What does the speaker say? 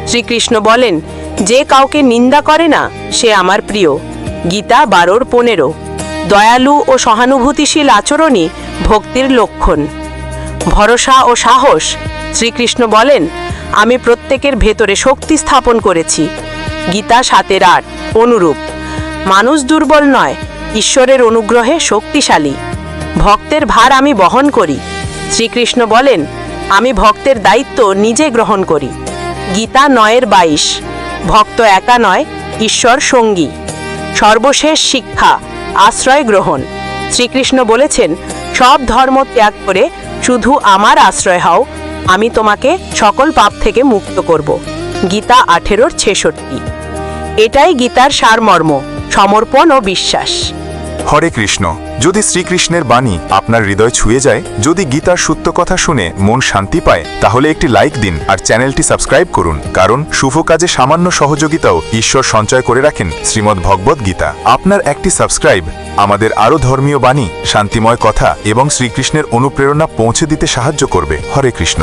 শ্রীকৃষ্ণ বলেন, যে কাউকে নিন্দা করে না সে আমার প্রিয়। গীতা 12:15। দয়ালু ও সহানুভূতিশীল আচরণই ভক্তির লক্ষণ। ভরসা ও সাহস। শ্রীকৃষ্ণ বলেন, আমি প্রত্যেকের ভেতরে শক্তি স্থাপন করেছি। গীতা 7:8। অনুরূপ, মানুষ দুর্বল নয়, ঈশ্বরের অনুগ্রহে শক্তিশালী। ভক্তের ভার আমি বহন করি। শ্রীকৃষ্ণ বলেন, আমি ভক্তের দায়িত্ব নিজে গ্রহণ করি। গীতা 9:22। ভক্ত একা নয়, ঈশ্বর সঙ্গী। সর্বশেষ শিক্ষা, আশ্রয় গ্রহণ। শ্রীকৃষ্ণ বলেছেন, সব ধর্ম ত্যাগ করে শুধু আমার আশ্রয় হও, আমি তোমাকে সকল পাপ থেকে মুক্ত করব। গীতা 18:66। এটাই গীতার সারমর্ম, সমর্পণ ও বিশ্বাস। হরে কৃষ্ণ। যদি শ্রীকৃষ্ণের বাণী আপনার হৃদয় ছুঁয়ে যায়, যদি গীতার সত্য কথা শুনে মন শান্তি পায়, তাহলে একটি লাইক দিন আর চ্যানেলটি সাবস্ক্রাইব করুন, কারণ শুভ কাজে সামান্য সহযোগিতাও ঈশ্বর সঞ্চয় করে রাখেন শ্রীমদ্ ভগবদ্ গীতা। আপনার একটি সাবস্ক্রাইব আমাদের আরও ধর্মীয় বাণী, শান্তিময় কথা এবং শ্রীকৃষ্ণের অনুপ্রেরণা পৌঁছে দিতে সাহায্য করবে। হরে কৃষ্ণ।